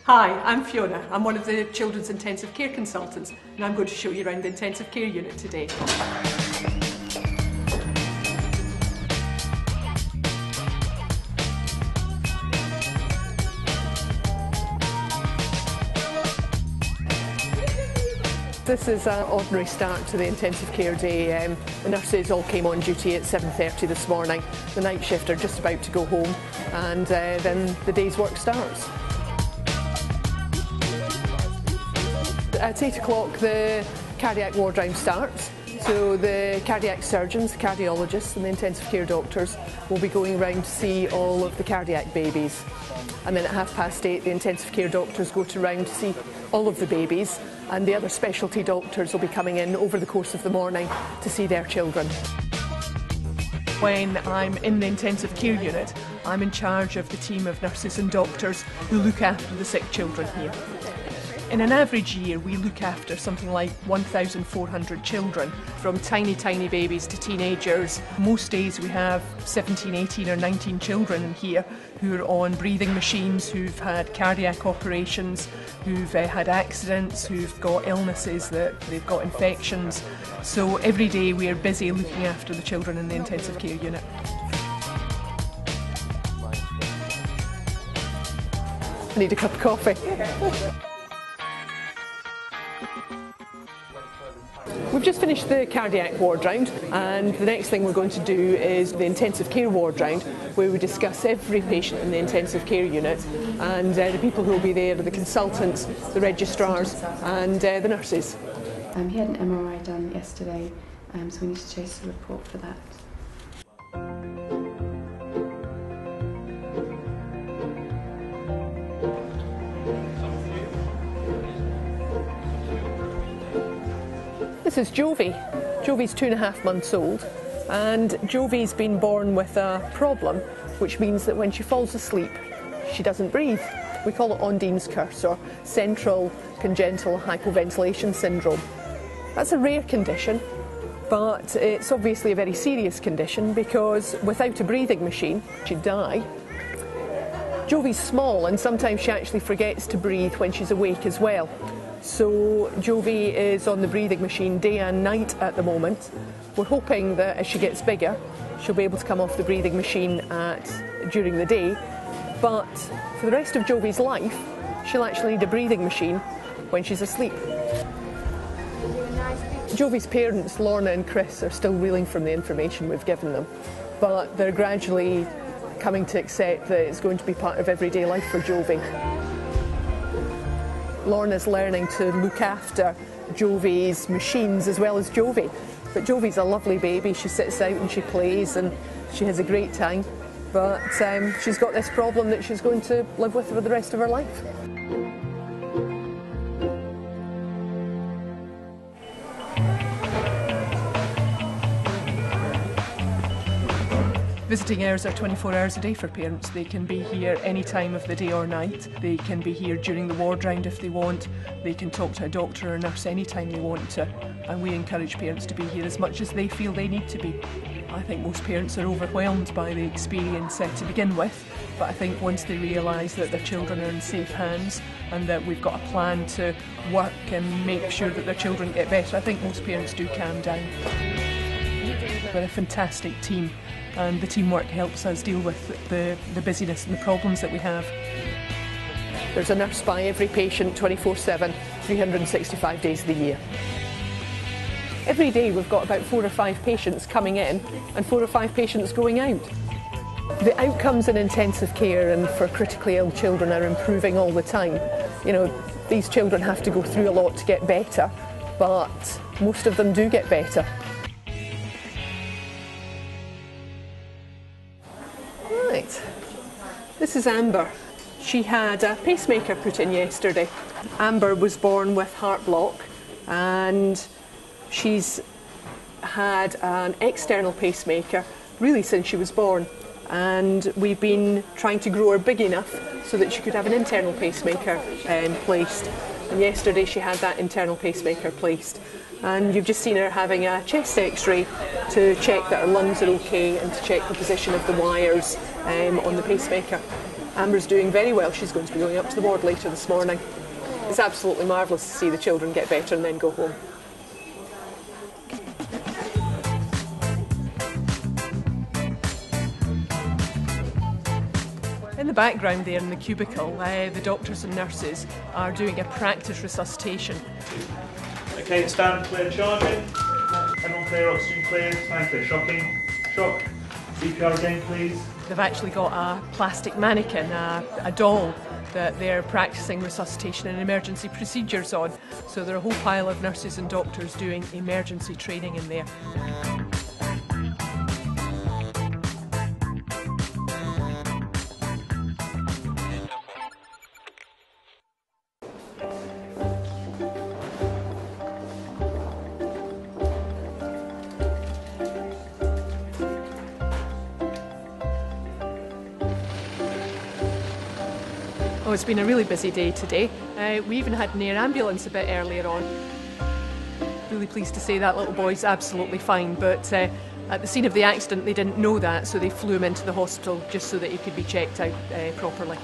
Hi, I'm Fiona. I'm one of the Children's Intensive Care Consultants and I'm going to show you around the intensive care unit today. This is an ordinary start to the intensive care day. The nurses all came on duty at 7:30 this morning. The night shift are just about to go home and then the day's work starts. At 8 o'clock the cardiac ward round starts. So the cardiac surgeons, cardiologists and the intensive care doctors will be going around to see all of the cardiac babies. And then at 8:30 the intensive care doctors go round to see all of the babies, and the other specialty doctors will be coming in over the course of the morning to see their children. When I'm in the intensive care unit, I'm in charge of the team of nurses and doctors who look after the sick children here. In an average year, we look after something like 1,400 children, from tiny, tiny babies to teenagers. Most days we have 17, 18 or 19 children in here who are on breathing machines, who've had cardiac operations, who've had accidents, who've got illnesses, that they've got infections. So every day we are busy looking after the children in the intensive care unit. I need a cup of coffee. We've just finished the cardiac ward round, and the next thing we're going to do is the intensive care ward round, where we discuss every patient in the intensive care unit, and the people who will be there are the consultants, the registrars and the nurses. He had an MRI done yesterday, so we need to chase a report for that. This is Jovi. Jovi's 2.5 months old, and Jovi's been born with a problem, which means that when she falls asleep, she doesn't breathe. We call it Ondine's curse, or central congenital hypoventilation syndrome. That's a rare condition, but it's obviously a very serious condition because without a breathing machine, she'd die. Jovi's small and sometimes she actually forgets to breathe when she's awake as well. So Jovi is on the breathing machine day and night at the moment. We're hoping that as she gets bigger, she'll be able to come off the breathing machine during the day. But for the rest of Jovi's life, she'll actually need a breathing machine when she's asleep. Jovi's parents, Lorna and Chris, are still reeling from the information we've given them, but they're gradually coming to accept that it's going to be part of everyday life for Jovi. Lorna's learning to look after Jovi's machines as well as Jovi. But Jovi's a lovely baby. She sits out and she plays and she has a great time. But she's got this problem that she's going to live with for the rest of her life. Visiting hours are 24 hours a day for parents. They can be here any time of the day or night. They can be here during the ward round if they want. They can talk to a doctor or a nurse anytime they want to. And we encourage parents to be here as much as they feel they need to be. I think most parents are overwhelmed by the experience to begin with, but I think once they realise that their children are in safe hands and that we've got a plan to work and make sure that their children get better, I think most parents do calm down. We're a fantastic team, and the teamwork helps us deal with the busyness and the problems that we have. There's a nurse by every patient 24/7, 365 days of the year. Every day we've got about 4 or 5 patients coming in and 4 or 5 patients going out. The outcomes in intensive care and for critically ill children are improving all the time. You know, these children have to go through a lot to get better, but most of them do get better. Right, this is Amber. She had a pacemaker put in yesterday. Amber was born with heart block and she's had an external pacemaker really since she was born, and we've been trying to grow her big enough so that she could have an internal pacemaker placed. And yesterday she had that internal pacemaker placed. And you've just seen her having a chest x-ray to check that her lungs are okay and to check the position of the wires on the pacemaker. Amber's doing very well. She's going to be going up to the ward later this morning. It's absolutely marvellous to see the children get better and then go home. In the background there in the cubicle, the doctors and nurses are doing a practice resuscitation. Okay, stand clear, charging. Everyone clear, oxygen clear, stand clear, shocking. Shock. CPR again, please. They've actually got a plastic mannequin, a doll, that they're practicing resuscitation and emergency procedures on. So there are a whole pile of nurses and doctors doing emergency training in there. Oh, it's been a really busy day today. We even had an air ambulance a bit earlier on. Really pleased to say that little boy's absolutely fine, but at the scene of the accident they didn't know that, so they flew him into the hospital just so that he could be checked out properly.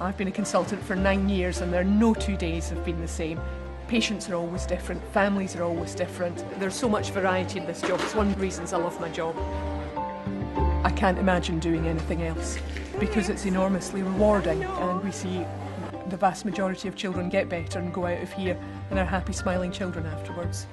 I've been a consultant for 9 years and there are no 2 days have been the same. Patients are always different, families are always different. There's so much variety in this job. It's one of the reasons I love my job. I can't imagine doing anything else because it's enormously rewarding and we see the vast majority of children get better and go out of here and are happy, smiling children afterwards.